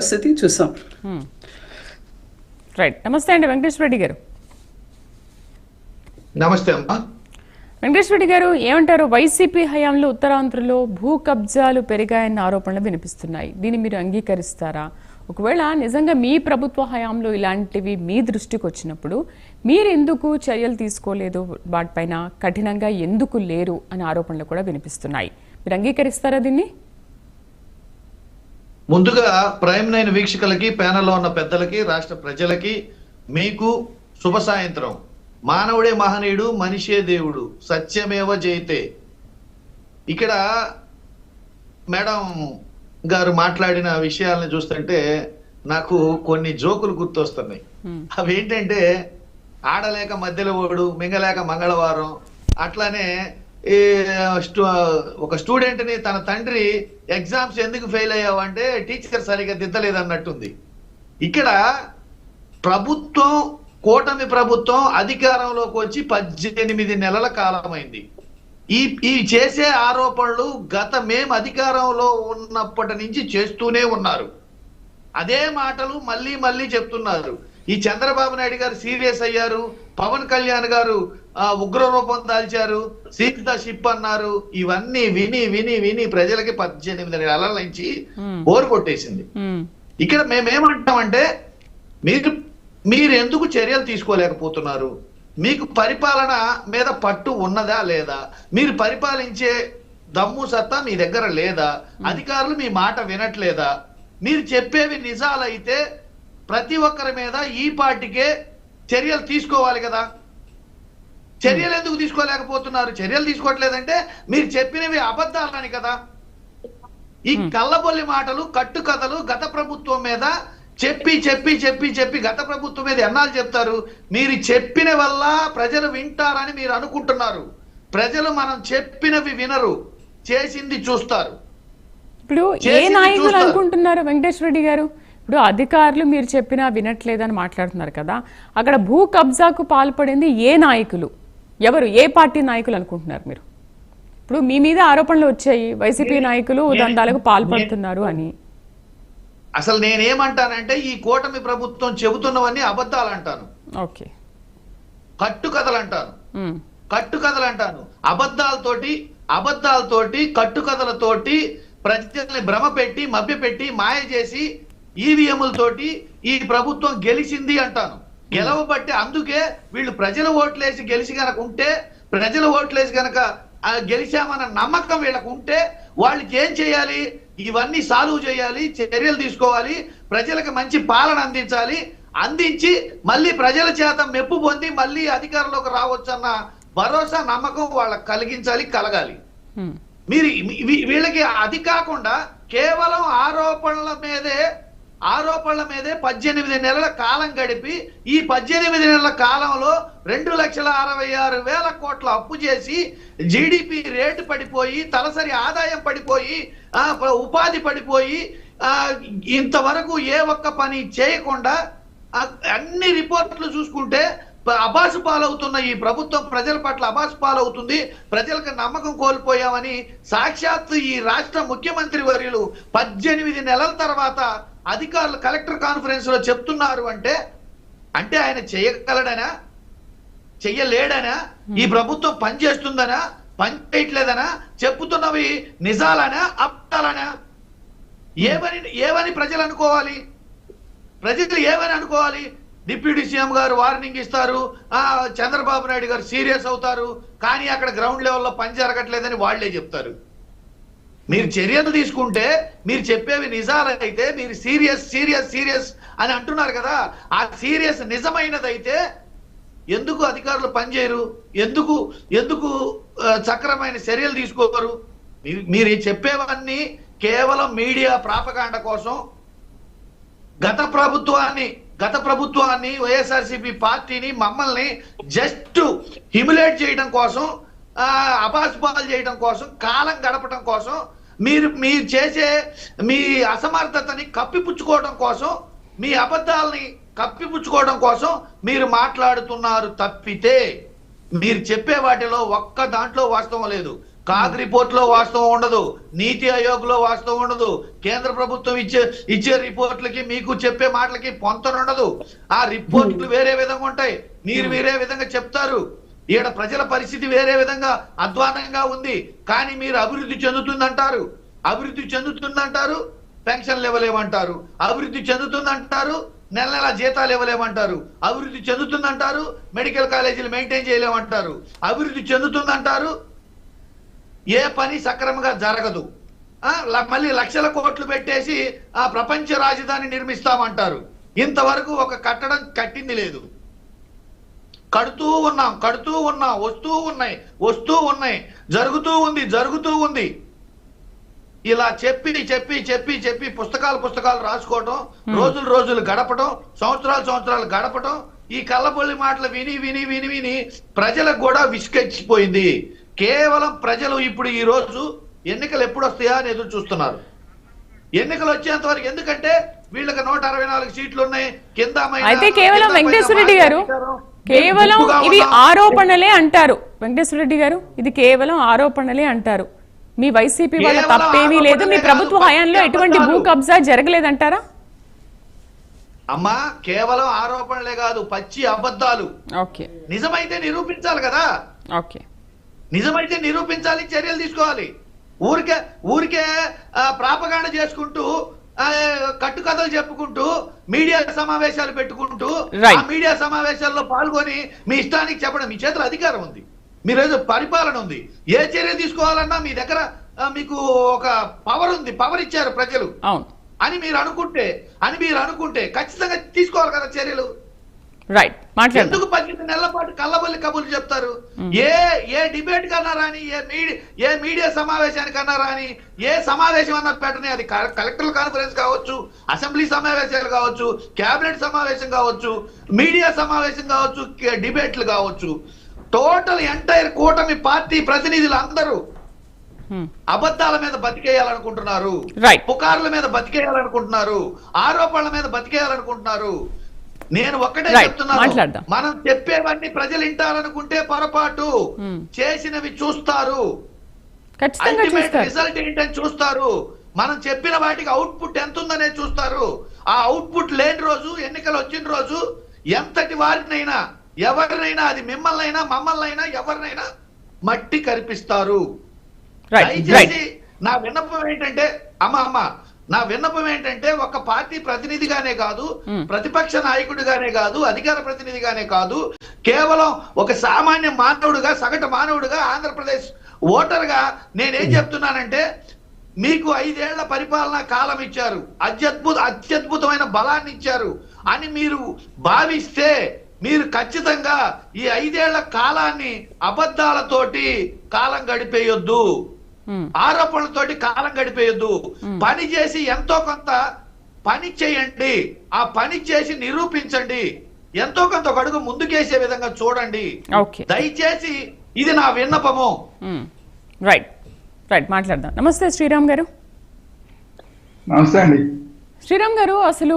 పరిస్థితి చూసాం. రైట్. నమస్తే అండి వెంకటేశ్వర రెడ్డి గారు. నమస్తే అమ్మా. వెంకటేశ్వర రెడ్డి గారు ఏమంటారు? వైసీపీ హయాంలో ఉత్తరాంధ్రలో భూ కబ్జాలు పెరిగాయన్న ఆరోపణలు వినిపిస్తున్నాయి. దీన్ని మీరు అంగీకరిస్తారా? ఒకవేళ నిజంగా మీ ప్రభుత్వ హయాంలో ఇలాంటివి మీ దృష్టికి వచ్చినప్పుడు మీరు ఎందుకు చర్యలు తీసుకోలేదు, వాటిపైన కఠినంగా ఎందుకు లేరు అనే ఆరోపణలు కూడా వినిపిస్తున్నాయి. మీరు అంగీకరిస్తారా దీన్ని? ముందుగా ప్రైమ్ 9 వీక్షకులకి, ప్యానెల్లో ఉన్న పెద్దలకి, రాష్ట్ర ప్రజలకి మీకు శుభ సాయంత్రం. మానవుడే మహనీయుడు, మనిషే దేవుడు, సత్యమేవ జయతే. ఇక్కడ మేడం గారు మాట్లాడిన విషయాలను చూస్తుంటే నాకు కొన్ని జోకులు గుర్తొస్తున్నాయి. అవి ఏంటంటే, ఆడలేక మధ్యలో ఓడు, మింగలేక మంగళవారం. అట్లానే ఒక స్టూడెంట్ ని తన తండ్రి ఎగ్జామ్స్ ఎందుకు ఫెయిల్ అయ్యావంటే టీచర్ సరిగా దిద్దలేదు అన్నట్టుంది. ఇక్కడ ప్రభుత్వం, కూటమి ప్రభుత్వం అధికారంలోకి వచ్చి 18 నెలల కాలమైంది. ఈ చేసే ఆరోపణలు మేము అధికారంలో ఉన్నప్పటి నుంచి చేస్తూనే ఉన్నారు. అదే మాటలు మళ్ళీ మళ్ళీ చెప్తున్నారు. ఈ చంద్రబాబు నాయుడు గారు సీరియస్ అయ్యారు, పవన్ కళ్యాణ్ గారు ఉగ్ర రూపం దాల్చారు, సీట్ ద షిప్ అన్నారు. ఇవన్నీ విని విని విని ప్రజలకి 18 నెలల నుంచి బోరు కొట్టేసింది. ఇక్కడ మేమేమంటామంటే, మీరు ఎందుకు చర్యలు తీసుకోలేకపోతున్నారు? మీకు పరిపాలన మీద పట్టు ఉన్నదా లేదా? మీరు పరిపాలించే దమ్ము సత్తా మీ దగ్గర లేదా? అధికారులు మీ మాట వినట్లేదా? మీరు చెప్పేవి నిజాలైతే ప్రతి ఒక్కరి మీద ఈ పార్టీకే చర్యలు తీసుకోవాలి కదా. చర్యలు ఎందుకు తీసుకోలేకపోతున్నారు? చర్యలు తీసుకోవట్లేదంటే మీరు చెప్పినవి అబద్ధాలని కదా. ఈ కళ్ళబొల్లి మాటలు, కట్టుకథలు గత ప్రభుత్వం మీద చెప్పి చెప్పి చెప్పి చెప్పి గత ప్రభుత్వం మీద ఎన్నాళ్ళు చెప్తారు? మీరు చెప్పిన వల్ల ప్రజలు వింటారని మీరు అనుకుంటున్నారు. ప్రజలు మనం చెప్పినవి వినరు, చేసింది చూస్తారు. ఇప్పుడు ఏ నాయకులు అనుకుంటున్నారు వెంకటేశ్వర రెడ్డి గారు? ఇప్పుడు అధికారులు మీరు చెప్పినా వినట్లేదని మాట్లాడుతున్నారు కదా, అక్కడ భూ కబ్జాకు పాల్పడింది ఏ నాయకులు, ఎవరు, ఏ పార్టీ నాయకులు అనుకుంటున్నారు మీరు? ఇప్పుడు మీ మీద ఆరోపణలు వచ్చాయి, వైసీపీ నాయకులు దందాలకు పాల్పడుతున్నారు అని. అసలు నేనేమంటానంటే, ఈ కూటమి ప్రభుత్వం చెబుతున్నవన్నీ అబద్ధాలు అంటాను. ఓకే, కట్టుకథలు అంటాను. కట్టుకథలు అంటాను. అబద్ధాలతోటి కట్టుకథలతోటి ప్రజల్ని భ్రమ పెట్టి, మభ్య పెట్టి, మాయ చేసి ఈవీఎంలతోటి ఈ ప్రభుత్వం గెలిచింది అంటాను. గెలవబట్టి అందుకే వీళ్ళు ప్రజలు ఓట్లేసి గెలిచి గనక ఉంటే, ప్రజలు ఓట్లేసి గనక గెలిచామన్న నమ్మకం వీళ్ళకు ఉంటే వాళ్ళకి ఏం చేయాలి? ఇవన్నీ సాల్వ్ చేయాలి, చర్యలు తీసుకోవాలి, ప్రజలకు మంచి పాలన అందించాలి. అందించి మళ్ళీ ప్రజల చేత మెప్పు పొంది మళ్ళీ అధికారంలోకి రావచ్చన్న భరోసా, నమ్మకం వాళ్ళకి కలగాలి. మీరు వీళ్ళకి అది కాకుండా కేవలం ఆరోపణల మీదే 18 నెలల కాలం గడిపి, ఈ 18 నెలల కాలంలో 2,66,000 కోట్ల అప్పు చేసి, జీడిపి రేటు పడిపోయి, తలసరి ఆదాయం పడిపోయి, ఉపాధి పడిపోయి, ఇంతవరకు ఏ ఒక్క పని చేయకుండా అన్ని రిపోర్ట్లు చూసుకుంటే అబాసు పాలవుతున్న ఈ ప్రభుత్వం ప్రజల పట్ల అబాసు పాలవుతుంది. ప్రజలకు నమ్మకం కోల్పోయామని సాక్షాత్తు ఈ రాష్ట్ర ముఖ్యమంత్రి వర్యులు 18 నెలల తర్వాత అధికారులు కలెక్టర్ కాన్ఫరెన్స్ లో చెప్తున్నారు అంటే ఆయన చేయగలడనా, చెయ్యలేడనా? ఈ ప్రభుత్వం పనిచేస్తుందనా, పని చేయట్లేదనా? చెప్పుతున్నవి నిజాలనా, అబద్ధాలనా? ఏమని ప్రజలు అనుకోవాలి? ప్రజలు ఏమని అనుకోవాలి? డిప్యూటీ సీఎం గారు వార్నింగ్ ఇస్తారు, చంద్రబాబు నాయుడు గారు సీరియస్ అవుతారు, కానీ అక్కడ గ్రౌండ్ లెవెల్లో పని జరగట్లేదని వాళ్లే చెప్తారు. మీరు చర్యలు తీసుకుంటే, మీరు చెప్పేవి నిజాలైతే, మీరు సీరియస్ అని అంటున్నారు కదా, ఆ సీరియస్ నిజమైనదైతే ఎందుకు అధికారులు పనిచేయరు? ఎందుకు సక్రమైన చర్యలు తీసుకోరు? మీరు చెప్పేవన్నీ కేవలం మీడియా ప్రాపగాండ కోసం, గత ప్రభుత్వాన్ని వైఎస్ఆర్సీపీ పార్టీని, మమ్మల్ని జస్ట్ హ్యూమిలేట్ చేయడం కోసం, అబాస్పాలు చేయడం కోసం, కాలం గడపడం కోసం, మీరు చేసే మీ అసమర్థతని కప్పిపుచ్చుకోవడం కోసం, మీ అబద్ధాలని కప్పిపుచ్చుకోవడం కోసం మీరు మాట్లాడుతున్నారు తప్పితే, మీరు చెప్పే వాటిలో ఒక్క దాంట్లో వాస్తవం లేదు. కాగ్ రిపోర్ట్ లో వాస్తవం ఉండదు, నీతి ఆయోగ్ లో వాస్తవం ఉండదు, కేంద్ర ప్రభుత్వం ఇచ్చే రిపోర్ట్లకి మీకు చెప్పే మాటలకి పొంతనుండదు. ఆ రిపోర్ట్లు వేరే విధంగా ఉంటాయి, మీరు వేరే విధంగా చెప్తారు. ఈడ ప్రజల పరిస్థితి వేరే విధంగా అధ్వానంగా ఉంది. కానీ మీరు అభివృద్ధి చెందుతుందంటారు, అభివృద్ధి చెందుతుందంటారు, పెన్షన్లు ఇవ్వలేమంటారు, అభివృద్ధి చెందుతుందంటారు, నెల నెల జీతాలు ఇవ్వలేమంటారు, అభివృద్ధి చెందుతుందంటారు, మెడికల్ కాలేజీలు మెయింటైన్ చేయలేమంటారు, అభివృద్ధి చెందుతుందంటారు, ఏ పని సక్రమంగా జరగదు. మళ్ళీ లక్షల కోట్లు పెట్టేసి ఆ ప్రపంచ రాజధాని నిర్మిస్తామంటారు. ఇంతవరకు ఒక కట్టడం కట్టింది లేదు. కడుతూ ఉన్నాం, వస్తూ ఉన్నాయి, జరుగుతూ ఉంది. ఇలా చెప్పి పుస్తకాలు రాసుకోవటం, రోజులు గడపటం, సంవత్సరాలు గడపటం, ఈ కళ్ళబొల్లి మాటలు విని ప్రజలకు కూడా విసుకెచ్చిపోయింది. కేవలం ప్రజలు ఇప్పుడు ఈ రోజు ఎన్నికలు ఎప్పుడు వస్తాయా అని ఎదురు చూస్తున్నారు. ఎన్నికలు వచ్చేంత వరకు, ఎందుకంటే వీళ్ళకి 164 సీట్లు ఉన్నాయి కింద. అయితే కేవలం వెంకటేశ్వర రెడ్డి గారు కేవలం ఇవి ఆరోపణలే అంటారు. వెంకటేశ్వర రెడ్డి గారు, ఇది కేవలం ఆరోపణలే అంటారు. మీ వైసీపీ వాళ్ళ తప్పేమీ లేదు, మీ ప్రభుత్వ హయాంలో ఎటువంటి భూ కబ్జా జరగలేదంటారా? అమ్మా, కేవలం ఆరోపణలే కాదు, పచ్చి అబద్ధాలు. ఓకే, నిజమైతే నిరూపించాలి కదా. ఓకే, నిజమైతే నిరూపించాలి, చర్యలు తీసుకోవాలి. ఊరికే ప్రాపగాండ చేసుకుంటూ, కట్టుకథలు చెప్పుకుంటూ, మీడియా సమావేశాలు పెట్టుకుంటూ, ఆ మీడియా సమావేశాల్లో పాల్గొని మీ ఇష్టానికి చెప్పడం. మీ చేతిలో అధికారం ఉంది, మీరేదో పరిపాలన ఉంది. ఏ చర్య తీసుకోవాలన్నా మీ దగ్గర మీకు ఒక పవర్ ఉంది, పవర్ ఇచ్చారు ప్రజలు అని మీరు అనుకుంటే ఖచ్చితంగా తీసుకోవాలి కదా చర్యలు. రైట్, ఎందుకు 18 నెలల పాటు కళ్ళబొల్లి కబుర్లు చెప్తారు? ఏ డిబేట్ కన్నా రాని, ఏ మీడియా సమావేశానికి అన్నా రాని, ఏ సమావేశం అన్నా పెట్టని, అది కలెక్టర్ కాన్ఫరెన్స్ కావచ్చు, అసెంబ్లీ సమావేశాలు కావచ్చు, కేబినెట్ సమావేశం కావచ్చు, మీడియా సమావేశం కావచ్చు, డిబేట్లు కావచ్చు, టోటల్ ఎంటైర్ కూటమి పార్టీ ప్రతినిధులు అందరూ అబద్ధాల మీద బతికేయాలనుకుంటున్నారు, పుకార్ల మీద బతికేయాలనుకుంటున్నారు, ఆరోపణల మీద బతికేయాలనుకుంటున్నారు. నేను ఒక్కటే చెప్తున్నాను, మనం చెప్పేవన్నీ ప్రజలు వింటారనుకుంటే పొరపాటు. చేసినవి చూస్తారు, అల్టిమేట్ రిజల్ట్ ఏంటని చూస్తారు. మనం చెప్పిన వాటికి అవుట్పుట్ ఎంత ఉందనే చూస్తారు. ఆ అవుట్పుట్ లేని రోజు, ఎన్నికలు వచ్చిన రోజు, ఎంతటి వారినైనా, ఎవరినైనా, అది మిమ్మల్నైనా మమ్మల్నైనా ఎవరినైనా మట్టి కరిపిస్తారు. దయచేసి నా విన్నపం ఏంటంటే, నా విన్నపం ఏంటంటే, ఒక పార్టీ ప్రతినిధిగానే కాదు, ప్రతిపక్ష నాయకుడిగానే కాదు, అధికార ప్రతినిధిగానే కాదు, కేవలం ఒక సామాన్య మానవుడుగా, సగటు మానవుడుగా, ఆంధ్రప్రదేశ్ ఓటర్గా నేనేం చెప్తున్నానంటే, మీకు 5 ఏళ్ల పరిపాలనా కాలం ఇచ్చారు, అత్యద్భుతమైన బలాన్ని ఇచ్చారు అని మీరు భావిస్తే, మీరు ఖచ్చితంగా ఈ 5 ఏళ్ల కాలాన్ని అబద్ధాలతోటి కాలం గడిపేయొద్దు, ఆరోపణలతోటి కాలం గడిపేయొద్దు. పని చేసి ఎంతో కొంత పని చేయండి, ఆ పని చేసి నిరూపించండి, ఎంతో కొంత ఒక అడుగు ముందుకేసే విధంగా చూడండి. దయచేసి ఇది నా విన్నపము. రైట్, మాట్లాడదాం. నమస్తే శ్రీరామ్ గారు. నమస్తే అండి. శ్రీరామ్ గారు, అసలు